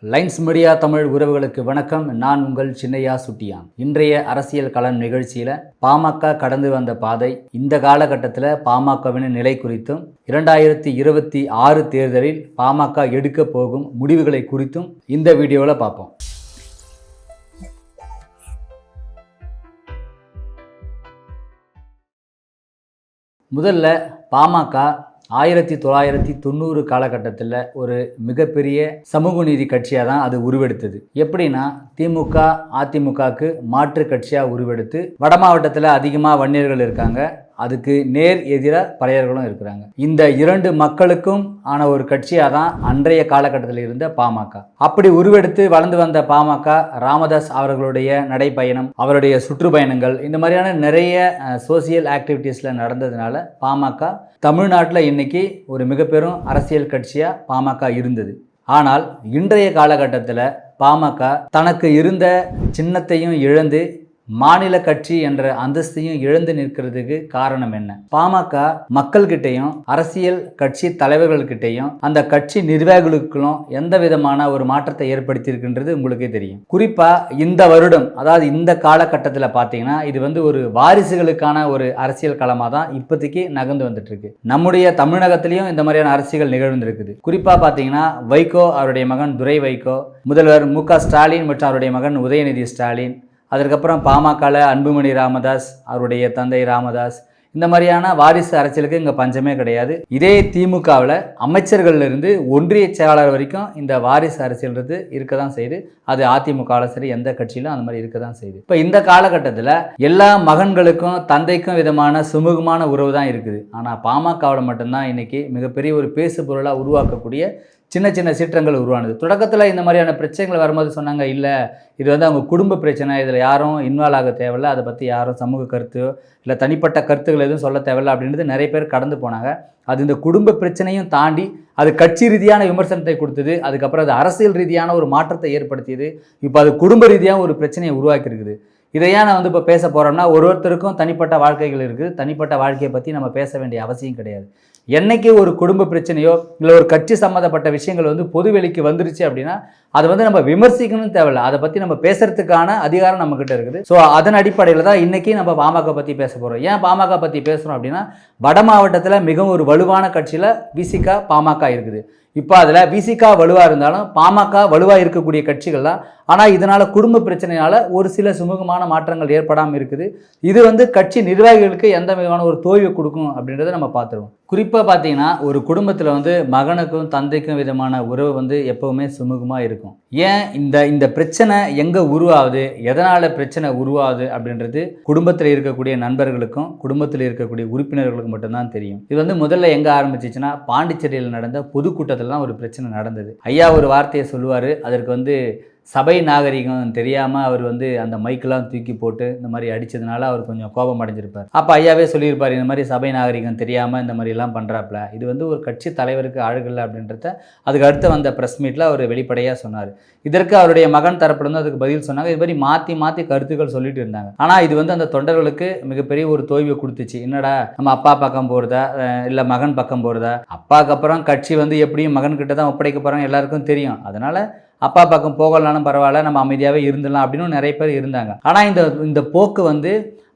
Lines media Tamil உறவுகளுக்கு வணக்கம். நான் உங்கள் சின்னையா சுட்டியான். இன்றைய அரசியல் களம் நிகழ்ச்சியில் பாமக கடந்து வந்த பாதை, இந்த காலகட்டத்தில் பாமகவின் நிலை குறித்தும் 2026 தேர்தலில் பாமக எடுக்க போகும் முடிவுகளை குறித்தும் இந்த வீடியோவில் பார்ப்போம். முதல்ல பாமக 1990 காலகட்டத்தில் ஒரு மிகப்பெரிய சமூக நீதி கட்சியாக தான் அது உருவெடுத்தது. எப்படின்னா, திமுக அதிமுகவுக்கு மாற்று கட்சியாக உருவெடுத்து வட மாவட்டத்தில் அதிகமாக வன்னியர்கள் இருக்காங்க, அதுக்கு நேர் எதிராக பறையர்களும் இருக்கிறாங்க. இந்த இரண்டு மக்களுக்கும் ஆன ஒரு கட்சியாக தான் அன்றைய காலகட்டத்தில் இருந்த பாமக. அப்படி உருவெடுத்து வளர்ந்து வந்த பாமக, ராமதாஸ் அவர்களுடைய நடைப்பயணம், அவருடைய சுற்றுப்பயணங்கள், இந்த மாதிரியான நிறைய சோசியல் ஆக்டிவிட்டீஸில் நடந்ததுனால பாமக தமிழ்நாட்டில் இன்னைக்கு ஒரு மிக பெரும் அரசியல் கட்சியாக பாமக இருந்தது. ஆனால் இன்றைய காலகட்டத்தில் பாமக தனக்கு இருந்த சின்னத்தையும் இழந்து மாநில கட்சி என்ற அந்தஸ்தையும் இழந்து நிற்கிறதுக்கு காரணம் என்ன? பாமக மக்கள்கிட்டையும் அரசியல் கட்சி தலைவர்கள்கிட்டையும் அந்த கட்சி நிர்வாகிகளுக்கும் எந்த விதமான ஒரு மாற்றத்தை ஏற்படுத்தியிருக்கின்றது உங்களுக்கே தெரியும். குறிப்பா இந்த வருடம், அதாவது இந்த காலகட்டத்தில் பார்த்தீங்கன்னா, இது ஒரு வாரிசுகளுக்கான ஒரு அரசியல் களமாக தான் இப்போதைக்கு நகர்ந்து வந்துட்டு இருக்கு. நம்முடைய தமிழகத்திலையும் இந்த மாதிரியான அரசியல் நிகழ்ந்திருக்குது. குறிப்பா பார்த்தீங்கன்னா, வைகோ அவருடைய மகன் துரை வைகோ, முதல்வர் மு.க. ஸ்டாலின் மற்றும் அவருடைய மகன் உதயநிதி ஸ்டாலின், அதற்கப்புறம் பாமகவில் அன்புமணி ராமதாஸ், அவருடைய தந்தை ராமதாஸ், இந்த மாதிரியான வாரிசு அரசியலுக்கு இங்கே பஞ்சமே கிடையாது. இதே திமுகவில் அமைச்சர்கள்லேருந்து ஒன்றிய செயலாளர் வரைக்கும் இந்த வாரிசு அரசியல்ன்றது இருக்க தான் செய்யுது. அது அதிமுகவில் சரி, எந்த கட்சியிலும் அந்த மாதிரி இருக்க தான் செய்யுது. இப்போ இந்த காலகட்டத்தில் எல்லா மகன்களுக்கும் தந்தைக்கும் விதமான சுமூகமான உறவு தான் இருக்குது. ஆனால் பாமகவில் மட்டும்தான் இன்னைக்கு மிகப்பெரிய ஒரு பேசு பொருளாக உருவாக்கக்கூடிய சின்ன சின்ன சீற்றங்கள் உருவானது. தொடக்கத்தில் இந்த மாதிரியான பிரச்சனைகள் வரும்போது சொன்னாங்க, இல்லை இது அவங்க குடும்ப பிரச்சனை, இதில் யாரும் இன்வால்வ் ஆக தேவையில்லை, அதை பற்றி யாரும் சமூக கருத்து இல்லை தனிப்பட்ட கருத்துக்கள் எதுவும் சொல்ல தேவையில்லை அப்படின்றது நிறைய பேர் கடந்து போனாங்க. அது இந்த குடும்ப பிரச்சனையும் தாண்டி அது கட்சி ரீதியான விமர்சனத்தை கொடுத்தது. அதுக்கப்புறம் அது அரசியல் ரீதியான ஒரு மாற்றத்தை ஏற்படுத்தியது. இப்போ அது குடும்ப ரீதியாக ஒரு பிரச்சனையை உருவாக்கி இருக்குது. இதையா நான் இப்போ பேச போகிறோம்னா, ஒருத்தருக்கும் தனிப்பட்ட வாழ்க்கைகள் இருக்குது. தனிப்பட்ட வாழ்க்கையை பற்றி நம்ம பேச வேண்டிய அவசியம் கிடையாது. என்னைக்கு ஒரு குடும்ப பிரச்சனையோ இல்லை ஒரு கட்சி சம்மந்தப்பட்ட விஷயங்கள் பொதுவெளிக்கு வந்துருச்சு அப்படின்னா அதை நம்ம விமர்சிக்கணும்னு தேவையில்லை, அதை பற்றி நம்ம பேசுறதுக்கான அதிகாரம் நம்மக்கிட்ட இருக்குது. ஸோ அதன் அடிப்படையில் தான் இன்றைக்கி நம்ம பாமக பற்றி பேச போகிறோம். ஏன் பாமக பற்றி பேசுகிறோம் அப்படின்னா, வட மாவட்டத்தில் மிகவும் ஒரு வலுவான கட்சியில் விசிக பாமக இருக்குது. இப்போ அதில் விசிக வலுவாக இருந்தாலும் பாமக வலுவாக இருக்கக்கூடிய கட்சிகள் தான். ஆனால் இதனால் குடும்ப பிரச்சனையால் ஒரு சில சுமூகமான மாற்றங்கள் ஏற்படாமல் இருக்குது. இது கட்சி நிர்வாகிகளுக்கு எந்த விதமான ஒரு தோய்வை கொடுக்கும் அப்படின்றத நம்ம பார்த்துருவோம். குறிப்பாக பார்த்தீங்கன்னா, ஒரு குடும்பத்தில் மகனுக்கும் தந்தைக்கும் விதமான உறவு எப்போவுமே சுமூகமாக இருக்கும். ஏன் இந்த பிரச்சனை எங்கே உருவாகுது, எதனால் பிரச்சனை உருவாகுது அப்படின்றது குடும்பத்தில் இருக்கக்கூடிய நண்பர்களுக்கும் குடும்பத்தில் இருக்கக்கூடிய உறுப்பினர்களுக்கும் மட்டும்தான் தெரியும். இது முதல்ல எங்கே ஆரம்பிச்சிச்சுன்னா, பாண்டிச்சேரியில் நடந்த பொதுக்கூட்டத்தில் தான் ஒரு பிரச்சனை நடந்தது. ஐயா ஒரு வார்த்தையை சொல்லுவார், அதற்கு சபை நாகரிகம் தெரியாமல் அவர் அந்த மைக்கெல்லாம் தூக்கி போட்டு இந்த மாதிரி அடித்ததுனால அவர் கொஞ்சம் கோபம் அடைஞ்சிருப்பார். அப்போ ஐயாவே சொல்லியிருப்பார், இந்த மாதிரி சபை நாகரிகம் தெரியாமல் இந்த மாதிரிலாம் பண்ணுறாப்புல, இது ஒரு கட்சி தலைவருக்கு அழகில்லை அப்படின்றத அதுக்கு அடுத்து வந்த ப்ரெஸ் மீட்டில் அவர் வெளிப்படையாக சொன்னார். இதற்கு அவருடைய மகன் தரப்புலேருந்து அதுக்கு பதில் சொன்னாங்க. இது மாதிரி மாற்றி மாற்றி கருத்துக்கள் சொல்லிட்டு இருந்தாங்க. ஆனால் இது அந்த தொண்டர்களுக்கு மிகப்பெரிய ஒரு தோய்வை கொடுத்துச்சு. என்னடா நம்ம அப்பா பக்கம் போகிறதா இல்லை மகன் பக்கம் போகிறதா? அப்பாவுக்கு அப்புறம் கட்சி எப்படியும் மகன்கிட்ட தான் ஒப்படைக்க போகிறாங்க, எல்லாருக்கும் தெரியும். அதனால் அப்பா பக்கம் போகலனாலும் பரவாயில்ல, நம்ம அமைதியாகவே இருந்துடலாம் அப்படின்னு நிறைய பேர் இருந்தாங்க. ஆனால் இந்த போக்கு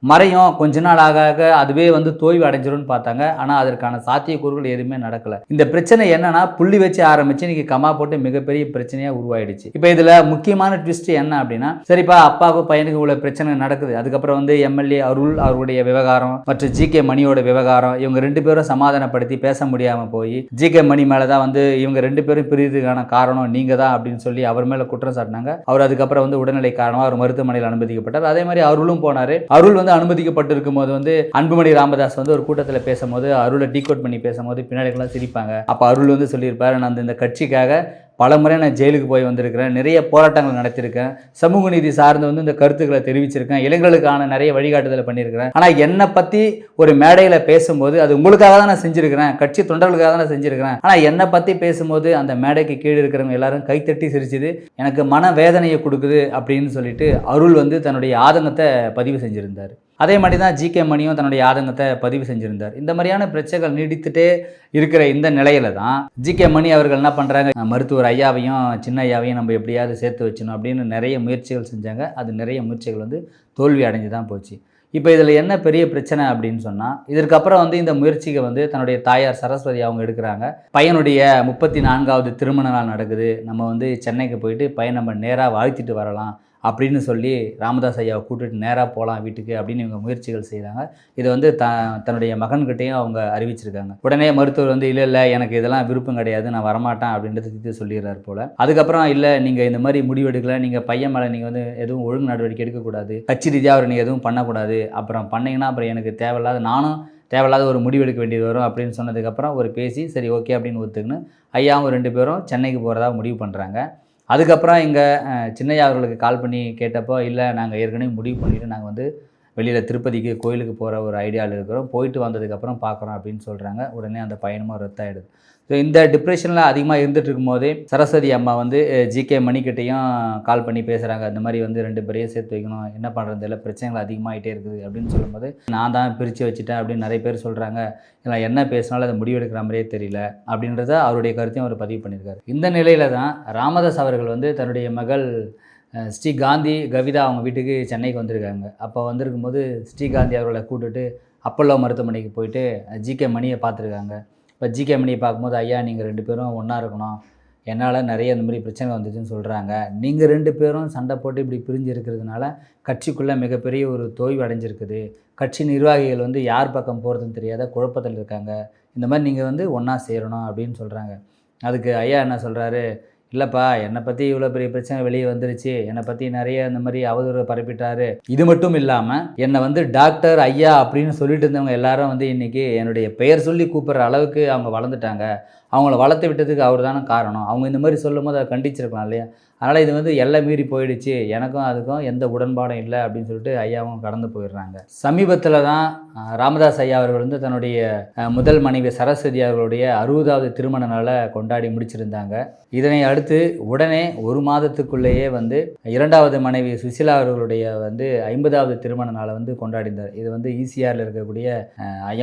மறையும், கொஞ்ச நாள் ஆக ஆக அதுவே தோய்வு அடைஞ்சிரும்னு பார்த்தாங்க. ஆனால் அதற்கான சாத்தியக்கூறுகள் எதுவுமே நடக்கலை. இந்த பிரச்சனை என்னன்னா, புள்ளி வச்சு ஆரம்பிச்சு இன்னைக்கு கமா போட்டு மிகப்பெரிய பிரச்சனையாக உருவாயிடுச்சு. இப்போ இதில் முக்கியமான ட்விஸ்ட் என்ன அப்படின்னா, சரிப்பா அப்பாவுக்கும் பையனுக்கு உள்ள பிரச்சனை நடக்குது. அதுக்கப்புறம் எம்எல்ஏ அருள் அவருடைய விவகாரம் மற்றும் ஜி.கே. மணியோட விவகாரம், இவங்க ரெண்டு பேரும் சமாதானப்படுத்தி பேச முடியாமல் போய் ஜி.கே. மணி மேலே தான் இவங்க ரெண்டு பேரும் பிரிவுக்கான காரணம் நீங்கள் தான் அப்படின்னு சொல்லி அவர் மேலே குற்றம் சாட்டினாங்க. அவர் அதுக்கப்புறம் உடல்நிலை காரணமாக அவர் மருத்துவமனையில் அனுமதிக்கப்பட்டார். அதே மாதிரி அருளும் போனார். அருள் அனுமதிக்கப்பட்டிருக்கும் போது அன்புமணி ராமதாஸ் ஒரு கூட்டத்தில் பேசும்போது அருளை டீகோட் பண்ணி பேசும்போது பின்னாடிலாம் சிரிப்பாங்க. அப்போ அருள் சொல்லியிருப்பாரு, நான் இந்த கட்சிக்காக பல முறை நான் ஜெயிலுக்கு போய் வந்திருக்கிறேன், நிறைய போராட்டங்கள் நடத்தியிருக்கேன், சமூக நீதி சார்ந்து இந்த கருத்துக்களை தெரிவிச்சிருக்கேன், இளைஞர்களுக்கான நிறைய வழிகாட்டுதலை பண்ணியிருக்கிறேன். ஆனால் என்னை பற்றி ஒரு மேடையில் பேசும்போது அது உங்களுக்காக தான் நான் செஞ்சுருக்கிறேன், கட்சி தொண்டர்களுக்காக தான் நான் செஞ்சுருக்கிறேன். ஆனால் என்னை பற்றி பேசும்போது அந்த மேடைக்கு கீழே இருக்கிறவங்க எல்லாரும் கைத்தட்டி சிரிச்சுது, எனக்கு மன வேதனையை கொடுக்குது அப்படின்னு சொல்லிட்டு அருள் தன்னுடைய ஆதங்கத்தை பதிவு செஞ்சுருந்தார். அதே மாதிரி தான் ஜிகே மணியும் தன்னுடைய ஆதங்கத்தை பதிவு செஞ்சுருந்தார். இந்த மாதிரியான பிரச்சனைகள் நீடித்துட்டே இருக்கிற இந்த நிலையில தான் ஜிகே மணி அவர்கள் என்ன பண்ணுறாங்க, மருத்துவர் ஐயாவையும் சின்ன ஐயாவையும் நம்ம எப்படியாவது சேர்த்து வச்சணும் அப்படின்னு நிறைய முயற்சிகள் செஞ்சாங்க. அது நிறைய முயற்சிகள் வந்து தோல்வி அடைஞ்சு தான் போச்சு. இப்போ இதில் என்ன பெரிய பிரச்சனை அப்படின்னு சொன்னால், இதற்கப்புறம் வந்து இந்த முயற்சியை வந்து தன்னுடைய தாயார் சரஸ்வதி அவங்க எடுக்கிறாங்க. பையனுடைய 34வது திருமண நாள் நடக்குது, நம்ம வந்து சென்னைக்கு போயிட்டு பையன் நம்ம நேராக வாழ்த்திட்டு வரலாம் அப்படின்னு சொல்லி ராமதாஸ் ஐயாவை கூட்டிட்டு நேராக போகலாம் வீட்டுக்கு அப்படின்னு இவங்க முயற்சிகள் செய்கிறாங்க. இதை வந்து தன்னுடைய மகன்கிட்டையும் அவங்க அறிவிச்சிருக்காங்க. உடனே மருத்துவர் வந்து இல்லை எனக்கு இதெல்லாம் விருப்பம் கிடையாது, நான் வரமாட்டேன் அப்படின்றத திட்டு சொல்லிடுறாரு போல். அதுக்கப்புறம் இல்லை நீங்கள் இந்த மாதிரி முடிவெடுக்கல, நீங்கள் பையன் மேலே நீங்கள் வந்து எதுவும் ஒழுங்கு நடவடிக்கை எடுக்கக்கூடாது, கட்சி ரீதியாக அவர் நீங்கள் எதுவும் பண்ணக்கூடாது, அப்புறம் பண்ணிங்கன்னா அப்புறம் எனக்கு தேவையில்லாத ஒரு முடிவெடுக்க வேண்டியது வரும் அப்படின்னு சொன்னதுக்கப்புறம் ஒரு பேசி சரி ஓகே அப்படின்னு ஒத்துக்குன்னு ஐயாவும் 2 பேரும் சென்னைக்கு போகிறதா முடிவு பண்ணுறாங்க. அதுக்கப்புறம் இங்கே சின்னையா அவர்களுக்கு கால் பண்ணி கேட்டப்போ இல்லை நாங்கள் ஏற்கனவே முடிவு பண்ணிவிட்டு நாங்கள் வந்து வெளியில் திருப்பதிக்கு கோயிலுக்கு போகிற ஒரு ஐடியாவில் இருக்கிறோம், போயிட்டு வந்ததுக்கப்புறம் பார்க்குறோம் அப்படின்னு சொல்கிறாங்க. உடனே அந்த பயணமும் ரத்தாயிடுது. ஸோ இந்த டிப்ரெஷனில் அதிகமாக இருந்துகிட்டு இருக்கும்போதே சரஸ்வதி அம்மா வந்து ஜிகே மணிக்கிட்டையும் கால் பண்ணி பேசுகிறாங்க. இந்த மாதிரி வந்து 2 பேரையும் சேர்த்து வைக்கணும், என்ன பண்ணுறது இல்லை, பிரச்சனைகள் அதிகமாகிட்டே இருக்குது அப்படின்னு சொல்லும்போது நான் தான் பிரித்து வச்சுட்டேன் அப்படின்னு நிறைய பேர் சொல்கிறாங்க. இல்லை என்ன பேசினாலும் அதை முடிவெடுக்கிற மாதிரியே தெரியல அப்படின்றத அவருடைய கருத்தையும் அவர் பதிவு பண்ணியிருக்காரு. இந்த நிலையில் தான் ராமதாஸ் அவர்கள் வந்து தன்னுடைய மகள் ஸ்ரீகாந்தி கவிதா அவங்க வீட்டுக்கு சென்னைக்கு வந்திருக்காங்க. அப்போ வந்திருக்கும்போது ஸ்ரீகாந்தி அவர்களை கூப்பிட்டுட்டு அப்பல்லோ மருத்துவமனைக்கு போயிட்டு ஜிகே மணியை பார்த்துருக்காங்க. இப்போ ஜிகே மணியை பார்க்கும்போது ஐயா நீங்கள் 2 பேரும் ஒன்றா இருக்கணும், என்னால் நிறைய இந்த மாதிரி பிரச்சனை வந்துச்சுன்னு சொல்கிறாங்க, நீங்கள் 2 பேரும் சண்டை போட்டு இப்படி பிரிஞ்சு இருக்கிறதுனால கட்சிக்குள்ளே மிகப்பெரிய ஒரு தோய்வு அடைஞ்சிருக்குது, கட்சி நிர்வாகிகள் வந்து யார் பக்கம் போகிறதுன்னு தெரியாத குழப்பத்தில் இருக்காங்க, இந்த மாதிரி நீங்கள் வந்து ஒன்றா சேரணும் அப்படின்னு சொல்கிறாங்க. அதுக்கு ஐயா என்ன சொல்கிறாரு, இல்லைப்பா என்னை பற்றி இவ்வளோ பெரிய பிரச்சனை வெளியே வந்துருச்சு, என்னை பற்றி நிறைய இந்த மாதிரி அவதூறு பரப்பிட்டாரு, இது மட்டும் இல்லாமல் என்னை வந்து டாக்டர் ஐயா அப்படின்னு சொல்லிட்டு இருந்தவங்க எல்லாரும் வந்து இன்றைக்கி என்னுடைய பெயர் சொல்லி கூப்பிட்ற அளவுக்கு அவங்க வளர்ந்துட்டாங்க, அவங்கள வளர்த்து விட்டதுக்கு அவர் தானே காரணம், அவங்க இந்த மாதிரி சொல்லும் போது அதை கண்டிச்சிருக்கலாம் இல்லையா, அதனால் இது வந்து எல்லை மீறி போயிடுச்சு, எனக்கும் அதுக்கும் எந்த உடன்பாடும் இல்லை அப்படின்னு சொல்லிட்டு ஐயாவும் கடந்து போயிடுறாங்க. சமீபத்தில் தான் ராமதாஸ் ஐயா அவர்கள் வந்து தன்னுடைய முதல் மனைவி சரஸ்வதி அவர்களுடைய 60வது திருமண நாளை கொண்டாடி முடிச்சிருந்தாங்க. இதனை அடுத்து உடனே 1 மாதத்துக்குள்ளேயே வந்து 2வது மனைவி சுசிலா அவர்களுடைய வந்து 50வது திருமண நாளை வந்து கொண்டாடினார். இது வந்து ஈசிஆரில் இருக்கக்கூடிய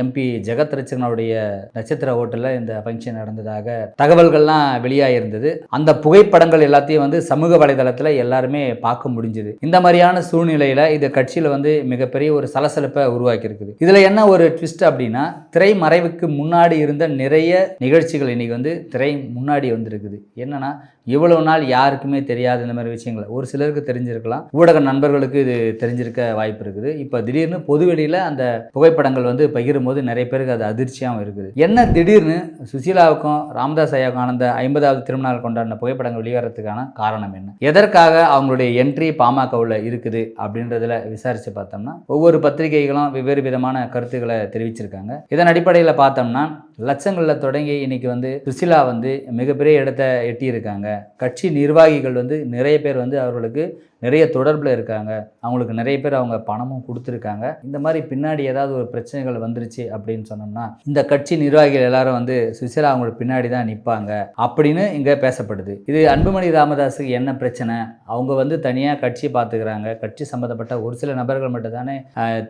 எம்பி ஜெகத் ரட்சகனுடைய நட்சத்திர ஹோட்டலில் இந்த ஃபங்க்ஷன் நடந்ததாக தகவல்கள்லாம் வெளியாகிருந்தது. அந்த புகைப்படங்கள் எல்லாத்தையும் வந்து சமூக வலைதளத்தில் எல்லாருமே பார்க்க முடிஞ்சுது. இந்த மாதிரியான சூழ்நிலையில் இந்த கட்சியில் வந்து மிகப்பெரிய ஒரு சலசலப்பை உருவாக்கி இருக்குது. இதில் என்ன ஒரு ட்விஸ்ட் அப்படின்னா, திரைமறைவுக்கு முன்னாடி இருந்த நிறைய நிகழ்ச்சிகள் இன்னைக்கு வந்து திரை முன்னாடி வந்திருக்குது. என்னன்னா இவ்வளவு நாள் யாருக்குமே தெரியாத இந்த மாதிரி விஷயங்கள் ஒரு சிலருக்கு தெரிஞ்சிருக்கலாம், ஊடக நண்பர்களுக்கு இது தெரிஞ்சிருக்க வாய்ப்பு இருக்குது. இப்போ திடீர்னு பொதுவெளியில் அந்த புகைப்படங்கள் வந்து பகிரும் போது நிறைய பேருக்கு அது அதிர்ச்சியாகவும் இருக்குது. என்ன திடீர்னு சுசீலாவுக்கும் ராமதாஸ் ஐயாவுக்கும் அந்த 50வது திருமண நாள் கொண்டாடின புகைப்படங்கள் வெளிவரத்துக்கான காரணம் என்ன, எதற்காக அவங்களுடைய என்ட்ரி பாமகவில் இருக்குது அப்படின்றதுல விசாரித்து பார்த்தோம்னா ஒவ்வொரு பத்திரிகைகளும் வெவ்வேறு விதமான கருத்துக்களை தெரிவிச்சிருக்காங்க. இதன் அடிப்படையில் பார்த்தோம்னா லட்சங்களில் தொடங்கி இன்னைக்கு வந்து சுசிலா வந்து மிகப்பெரிய இடத்தை எட்டியிருக்காங்க. கட்சி நிர்வாகிகள் வந்து நிறைய பேர் வந்து அவர்களுக்கு நிறைய தொடர்பில் இருக்காங்க, அவங்களுக்கு நிறைய பேர் அவங்க பணமும் கொடுத்துருக்காங்க. இந்த மாதிரி பின்னாடி ஏதாவது ஒரு பிரச்சனைகள் வந்துருச்சு அப்படின்னு சொன்னோம்னா இந்த கட்சி நிர்வாகிகள் எல்லாரும் வந்து சுசிலா அவங்களுக்கு பின்னாடி தான் நிற்பாங்க அப்படின்னு இங்கே பேசப்படுது. இது அன்புமணி ராமதாஸுக்கு என்ன பிரச்சனை, அவங்க வந்து தனியாக கட்சி பார்த்துக்கிறாங்க, கட்சி சம்மந்தப்பட்ட ஒரு சில நபர்கள் மட்டும் தானே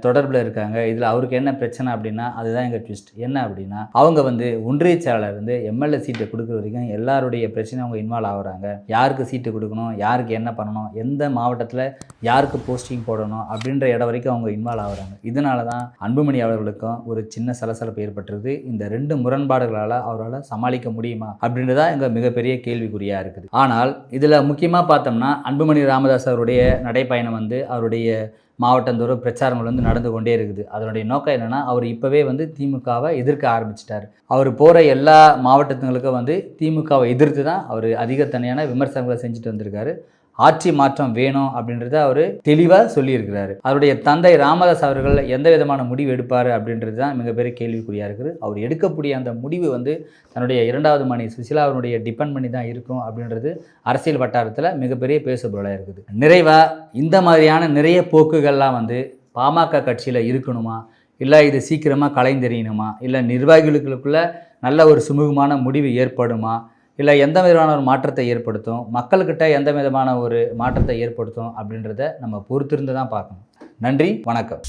தொடர்பில் இருக்காங்க, இதில் அவருக்கு என்ன பிரச்சனை அப்படின்னா அதுதான் எங்கள் ட்விஸ்ட். என்ன அப்படின்னா அவங்க வந்து ஒன்றிய செயலாளர் வந்து எம்எல்ஏ சீட்டை கொடுக்குற வரைக்கும் எல்லாருடைய பிரச்சனை அவங்க இன்வால்வ் ஆகுறாங்க. யாருக்கு சீட்டு கொடுக்கணும், யாருக்கு என்ன பண்ணணும், எந்த மாவட்டத்தில் யாருக்கு போஸ்டிங் போடணும் அப்படின்ற இடம் வரைக்கும் அவங்க இன்வால்வ் ஆகுறாங்க. இதனால தான் அன்புமணி அவர்களுக்கும் ஒரு சின்ன சலசலப்பு ஏற்பட்டிருது. இந்த 2 முரண்பாடுகளால் அவரால் சமாளிக்க முடியுமா அப்படின்றதா எங்க மிகப்பெரிய கேள்விக்குறியா இருக்குது. ஆனால் இதில் முக்கியமாக பார்த்தோம்னா அன்புமணி ராமதாஸ் அவருடைய நடைப்பயணம் வந்து அவருடைய மாவட்டந்தோறும் பிரச்சாரங்கள் வந்து நடந்து கொண்டே இருக்குது. அதனுடைய நோக்கம் என்னென்னா அவர் இப்போவே வந்து திமுகவை எதிர்க்க ஆரம்பிச்சிட்டார். அவர் போகிற எல்லா மாவட்டத்துங்களுக்கும் வந்து திமுகவை எதிர்த்து தான் அவர் அதிகத்தனையான விமர்சனங்களை செஞ்சுட்டு வந்திருக்காரு. ஆட்சி மாற்றம் வேணும் அப்படின்றத அவர் தெளிவாக சொல்லியிருக்கிறாரு. அவருடைய தந்தை ராமதாஸ் அவர்கள் எந்த விதமான முடிவு எடுப்பார் அப்படின்றது தான் மிகப்பெரிய கேள்விக்குறியாக இருக்குது. அவர் எடுக்கக்கூடிய அந்த முடிவு வந்து தன்னுடைய 2வது மனைவி சுசிலா அவருடைய டிபெண்ட் பண்ணி தான் இருக்கும் அப்படின்றது அரசியல் வட்டாரத்தில் மிகப்பெரிய பேசுபொருளாக இருக்குது. நிறைவாக இந்த மாதிரியான நிறைய போக்குகள்லாம் வந்து பாமக கட்சியில் இருக்கணுமா, இல்லை இது சீக்கிரமாக கலைந்தெறியணுமா, இல்லை நிர்வாகிகளுக்குள்ளே நல்ல ஒரு சுமூகமான முடிவு ஏற்படுமா, இல்லை எந்த விதமான ஒரு மாற்றத்தை ஏற்படுத்தும், மக்கள்கிட்ட எந்த விதமான ஒரு மாற்றத்தை ஏற்படுத்தும் அப்படின்றத நம்ம பொறுத்திருந்து தான் பார்க்கணும். நன்றி, வணக்கம்.